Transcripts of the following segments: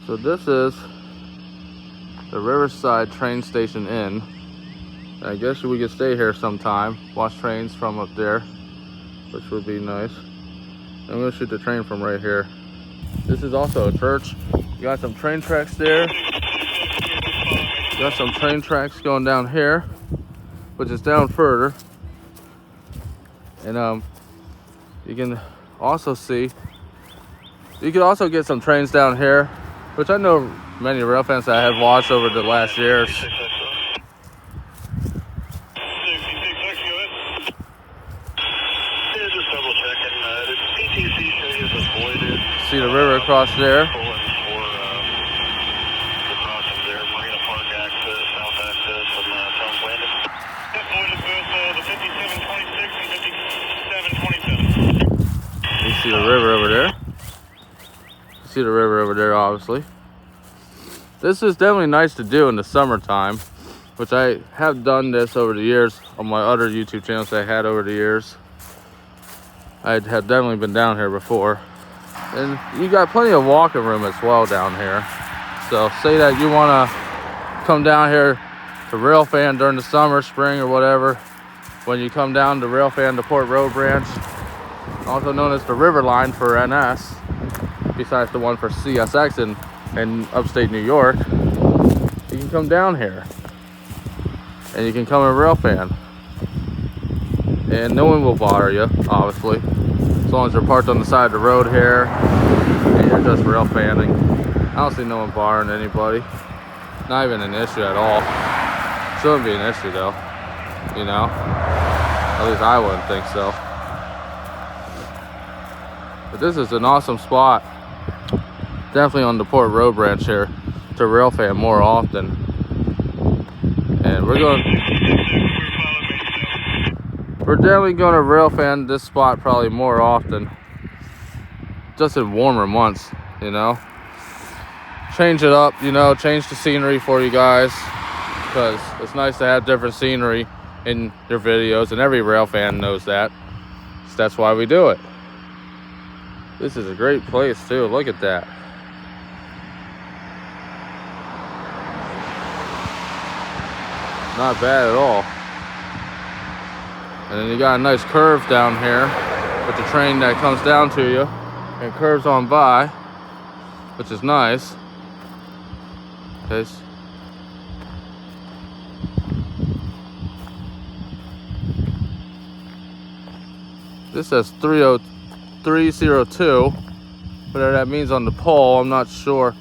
So this is the Riverside train station Inn. I guess we could stay here sometime, watch trains from up there, which would be nice. I'm gonna shoot the train from right here. This is also a church. You got some train tracks there. You got some train tracks going down here, which is down further. And you can also see, you can also get some trains down here, which I know many rail fans that I have watched over the last years. See the river across there. You see the river over there. You see the river over there, obviously. This is definitely nice to do in the summertime, which I have done this over the years on my other YouTube channels that I had over the years. I have definitely been down here before. And you got plenty of walking room as well down here. So say that you want to come down here to Railfan during the summer, spring, or whatever. When you come down to Railfan to Port Road Branch, also known as the River Line for NS, besides the one for CSX in upstate New York, you can come down here. And you can come in Railfan. And no one will bother you, obviously. As long as you're parked on the side of the road here and you're just rail fanning. I don't see no one barring anybody. Not even an issue at all. Shouldn't be an issue though, you know? At least I wouldn't think so. But this is an awesome spot. Definitely on the Port Road Branch here to rail fan more often. And we're definitely going to rail fan this spot probably more often, just in warmer months, you know. Change it up, you know, change the scenery for you guys, because it's nice to have different scenery in your videos, and every rail fan knows that. So that's why we do it. This is a great place too. Look at that. Not bad at all. And then you got a nice curve down here with the train that comes down to you and curves on by, which is nice. Okay. This says 30302, whatever that means on the pole, I'm not sure.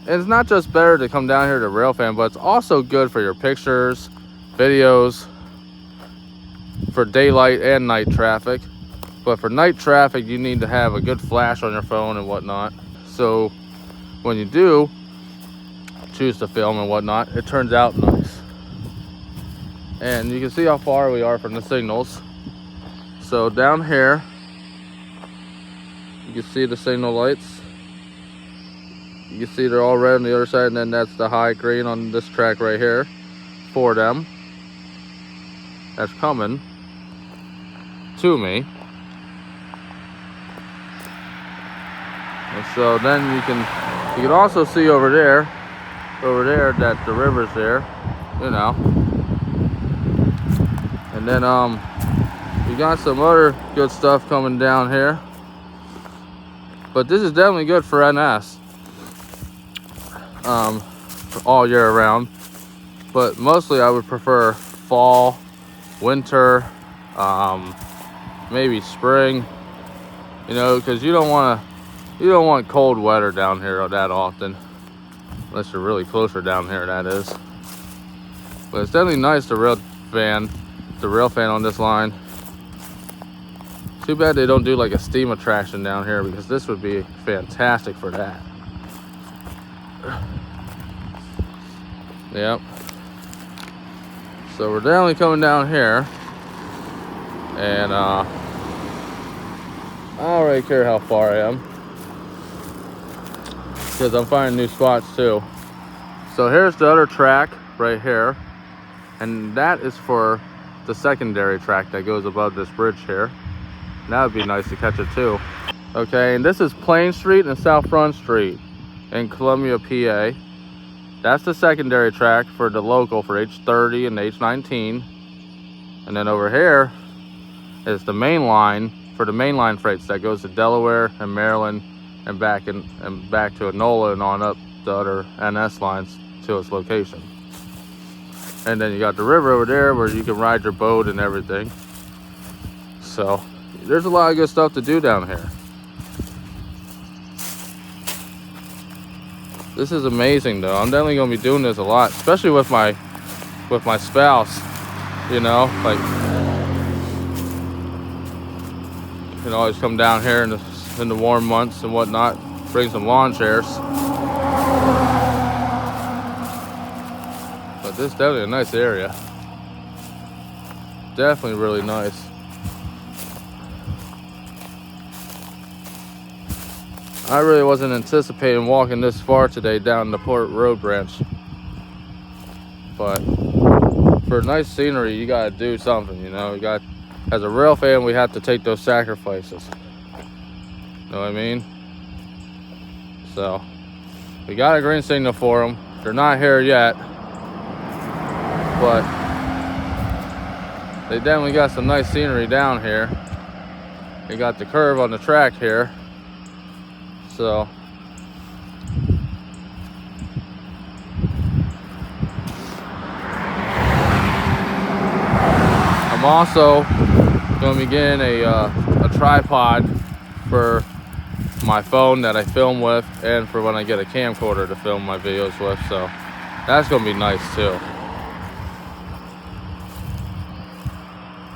And it's not just better to come down here to Railfan, but it's also good for your pictures, videos, for daylight and night traffic. But for night traffic, you need to have a good flash on your phone and whatnot. So when you do choose to film and whatnot, it turns out nice. And you can see how far we are from the signals. So down here, you can see the signal lights. You can see they're all red on the other side, and then that's the high green on this track right here for them. That's coming to me. And so then you can also see over there that the river's there, you know. And then you got some other good stuff coming down here. But this is definitely good for NS. All year round. But mostly I would prefer fall, winter, maybe spring, you know, because you don't want cold weather down here that often, unless you're really closer down here, that is. But it's definitely nice to rail fan on this line. Too bad they don't do like a steam attraction down here, because this would be fantastic for that. Yep. So we're definitely coming down here, and I don't really care how far I am, because I'm finding new spots too. So here's the other track right here, and that is for the secondary track that goes above this bridge here. That would be nice to catch it too. Okay, and this is Plain Street and South Front Street. in Columbia, PA. That's the secondary track for the local for H30 and H19. And then over here is the main line for the mainline freights that goes to Delaware and Maryland and back to Enola and on up the other NS lines to its location. And then you got the river over there where you can ride your boat and everything. So there's a lot of good stuff to do down here. This is amazing though. I'm definitely gonna be doing this a lot, especially with my spouse, you know, like you can always come down here in the warm months and whatnot, bring some lawn chairs. But this is definitely a nice area. Definitely really nice. I really wasn't anticipating walking this far today down the Port Road branch. But for nice scenery, you gotta do something, you know. As a rail fan, we have to take those sacrifices. Know what I mean? So, we got a green signal for them. They're not here yet. But they definitely got some nice scenery down here. They got the curve on the track here. So I'm also going to be getting a tripod for my phone that I film with, and for when I get a camcorder to film my videos with. So that's going to be nice too.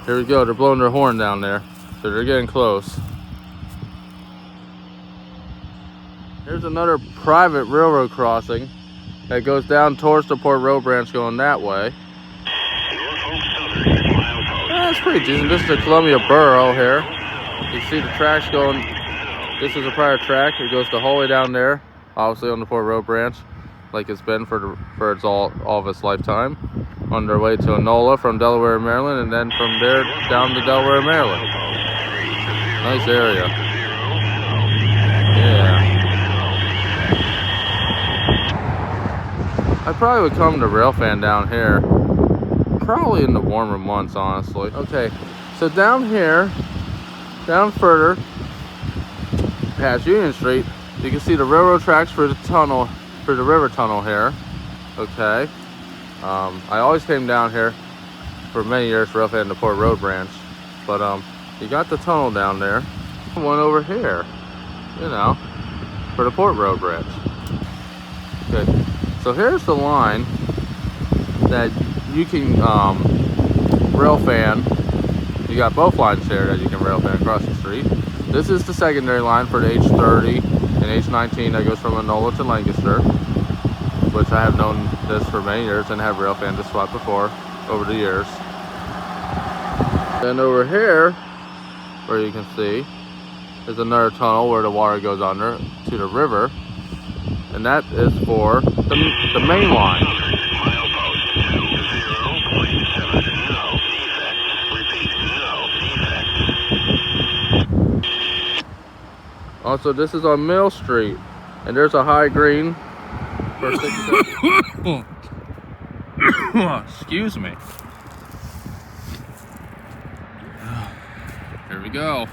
Here we go. They're blowing their horn down there, so they're getting close. Here's another private railroad crossing that goes down towards the Port Road branch going that way. That's pretty decent. This is the Columbia Borough here. You see the tracks going. This is a prior track. It goes the whole way down there, obviously on the Port Road branch, like it's been for all of its lifetime. On their way to Enola from Delaware, Maryland, and then from there down to Delaware, Maryland. Nice area. Yeah. I probably would come to Railfan down here, probably in the warmer months, honestly. Okay, so down here, down further, past Union Street, you can see the railroad tracks for the tunnel, for the river tunnel here. Okay, I always came down here for many years for Railfan to Port Road branch, but you got the tunnel down there, one over here, you know, for the Port Road branch. Okay. So here's the line that you can Railfan. You got both lines here that you can Railfan across the street. This is the secondary line for the H30 and H19 that goes from Enola to Lancaster, which I have known this for many years and have Railfan this spot before over the years. Then over here, where you can see, is another tunnel where the water goes under to the river. And that is for the main line. Also, this is on Mill Street, and there's a high green for 67. Excuse me. Here we go.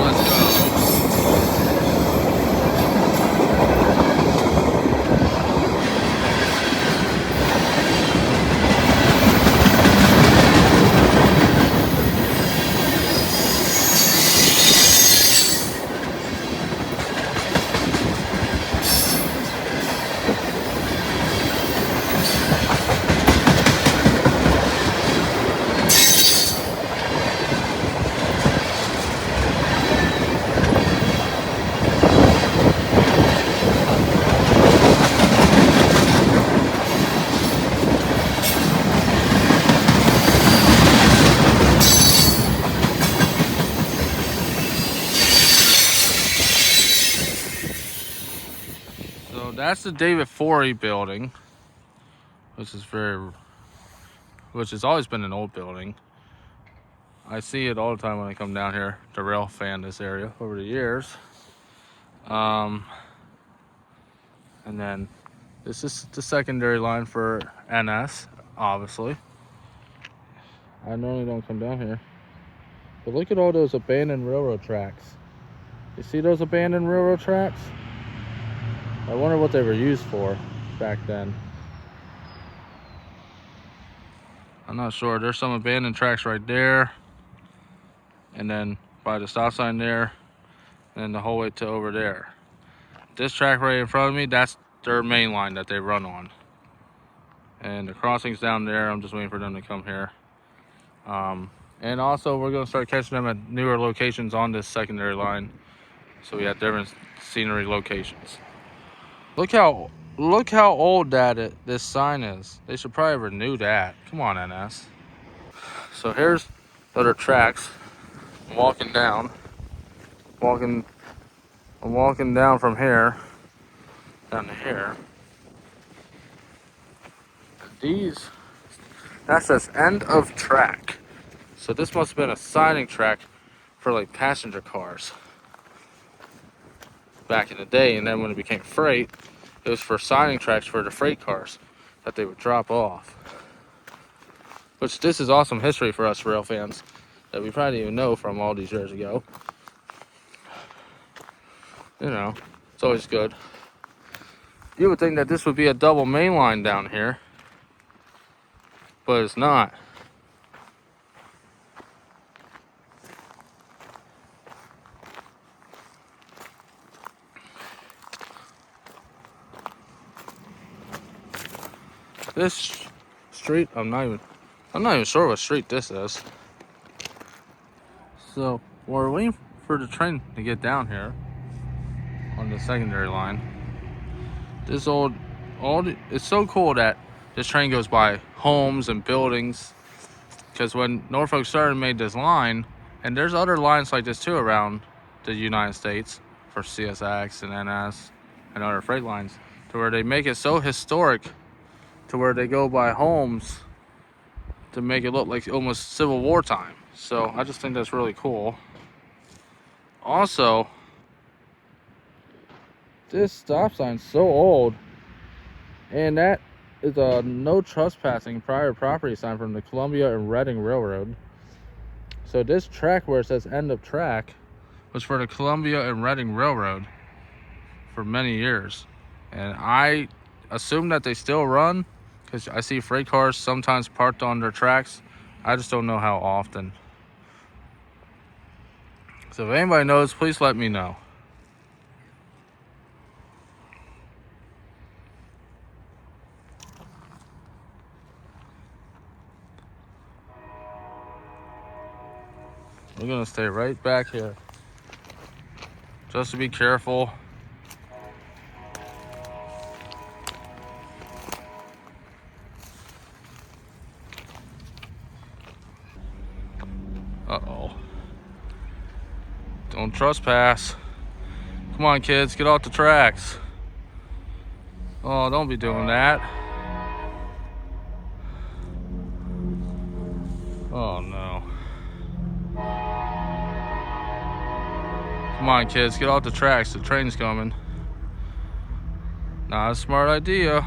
let's go. So that's the David Forey building, which has always been an old building. I see it all the time when I come down here to rail fan this area over the years. And then this is the secondary line for NS, obviously. I normally don't come down here, but look at all those abandoned railroad tracks. You see those abandoned railroad tracks? I wonder what they were used for back then. I'm not sure. There's some abandoned tracks right there, and then by the stop sign there, and then the whole way to over there. This track right in front of me, that's their main line that they run on. And the crossing's down there. I'm just waiting for them to come here. And also we're gonna start catching them at newer locations on this secondary line. So we have different scenery locations. Look how old this sign is. They should probably renew that. Come on, NS. So here's the other tracks. I'm walking down from here down to here. That says end of track. So this must have been a siding track for like passenger cars back in the day, and then when it became freight, it was for siding tracks for the freight cars that they would drop off. Which this is awesome history for us rail fans that we probably didn't even know from all these years ago. You know, it's always good. You would think that this would be a double main line down here, but it's not. This street, I'm not even sure what street this is. So we're waiting for the train to get down here on the secondary line. It's so cool that this train goes by homes and buildings, because when Norfolk Southern made this line, and there's other lines like this too around the United States for CSX and NS and other freight lines, to where they make it so historic to where they go by homes to make it look like almost Civil War time. So I just think that's really cool. Also, this stop sign's so old, and that is a no trespassing private property sign from the Columbia and Reading Railroad. So this track where it says end of track was for the Columbia and Reading Railroad for many years, and I assume that they still run, because I see freight cars sometimes parked on their tracks. I just don't know how often. So if anybody knows, please let me know. We're gonna stay right back here, just to be careful. Uh-oh. Don't trespass. Come on, kids, get off the tracks. Oh, don't be doing that. Oh, no. Come on, kids, get off the tracks. The train's coming. Not a smart idea.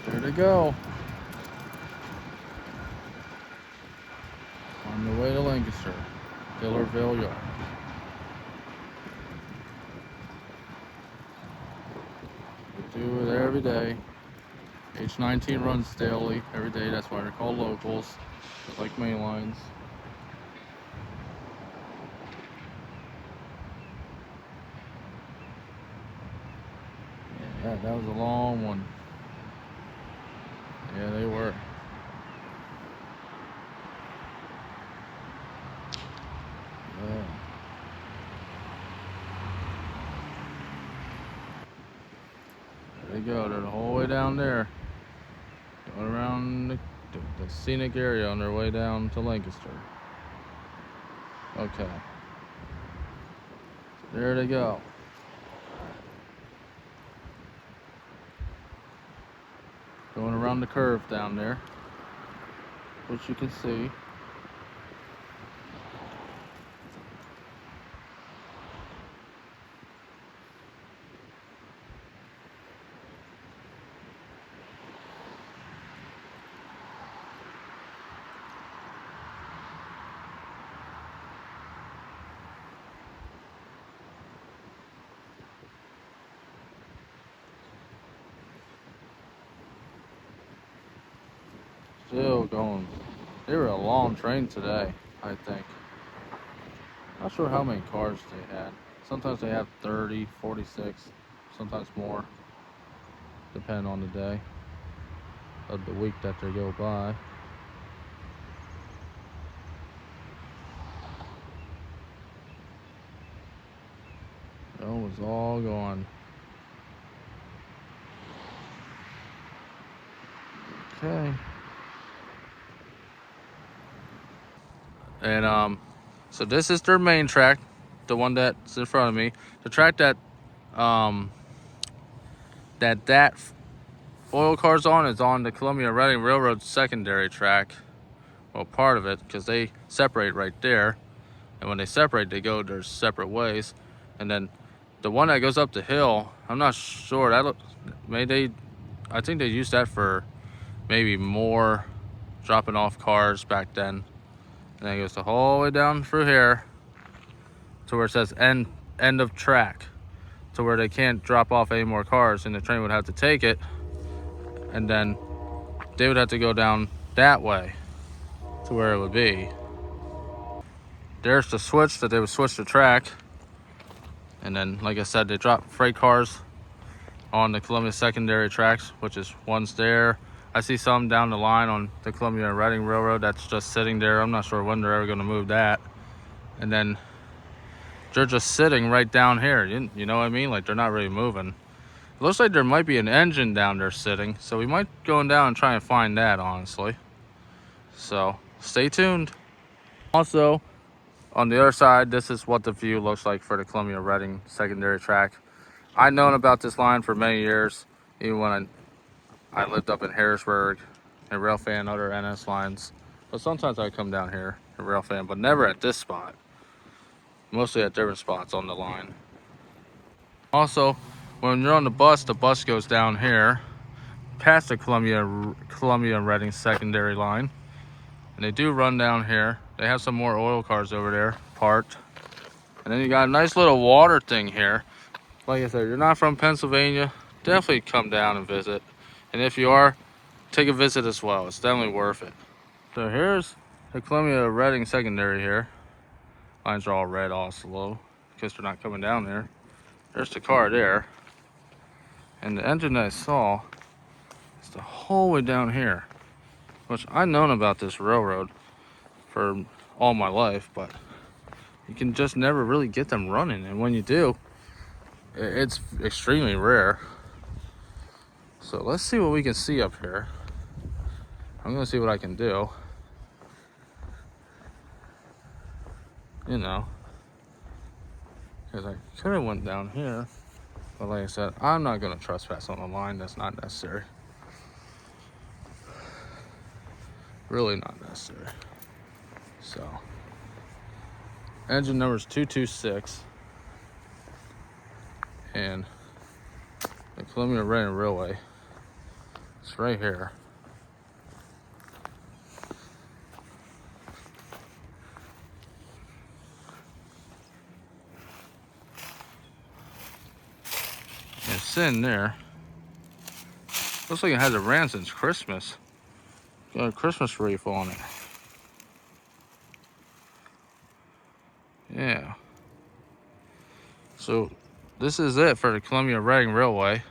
There they go. On the way to Lancaster, Dillerville Yard. We do it every day. H19 runs daily, every day. That's why they're called locals, just like main lines. Yeah, that was a long one. Yeah, they were. Yeah. There they go. They're the whole way down there, going around the scenic area on their way down to Lancaster. Okay. There they go. Going around the curve down there, which you can see. Still going. They were a long train today, I think. Not sure how many cars they had. Sometimes they have 30, 46, sometimes more, depending on the day of the week that they go by. That was all gone. Okay. And so this is their main track, the one that's in front of me. The track that that oil car's on is on the Columbia Reading Railroad secondary track. Well, part of it, because they separate right there, and when they separate, they go their separate ways. And then the one that goes up the hill, I'm not sure. I think they used that for maybe more dropping off cars back then. And then it goes the whole way down through here to where it says end of track, to where they can't drop off any more cars, and the train would have to take it, and then they would have to go down that way to where it would be. There's the switch that they would switch the track, and then, like I said, they drop freight cars on the Columbia secondary tracks, which is one's there. I see some down the line on the Columbia Reading Railroad that's just sitting there. I'm not sure when they're ever going to move that. And then they're just sitting right down here. You know what I mean? Like, they're not really moving. It looks like there might be an engine down there sitting, so we might go down and try and find that, honestly. So stay tuned. Also, on the other side, this is what the view looks like for the Columbia Reading secondary track. I've known about this line for many years, even when I lived up in Harrisburg and Railfan, other NS lines. But sometimes I come down here at Railfan, but never at this spot. Mostly at different spots on the line. Also, when you're on the bus goes down here, past the Columbia Reading secondary line. And they do run down here. They have some more oil cars over there parked. And then you got a nice little water thing here. Like I said, you're not from Pennsylvania, definitely come down and visit. And if you are, take a visit as well. It's definitely worth it. So here's the Columbia Reading secondary here. Lines are all red, all slow, because they're not coming down there. There's the car there. And the engine that I saw is the whole way down here. Which I've known about this railroad for all my life, but you can just never really get them running. And when you do, it's extremely rare. So let's see what we can see up here. I'm gonna see what I can do. You know, because I could have went down here, but like I said, I'm not gonna trespass on a line that's not necessary. Really not necessary. So, engine number is 226, and the Columbia Reading Railway It's right here. It's sitting there. Looks like it hasn't ran since Christmas. Got a Christmas wreath on it. Yeah. So this is it for the Columbia Reading Railway.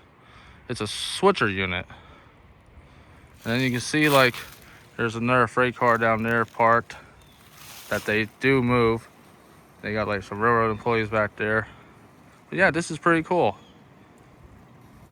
It's a switcher unit. And then you can see like there's another freight car down there parked that they do move. They got like some railroad employees back there. But yeah, this is pretty cool.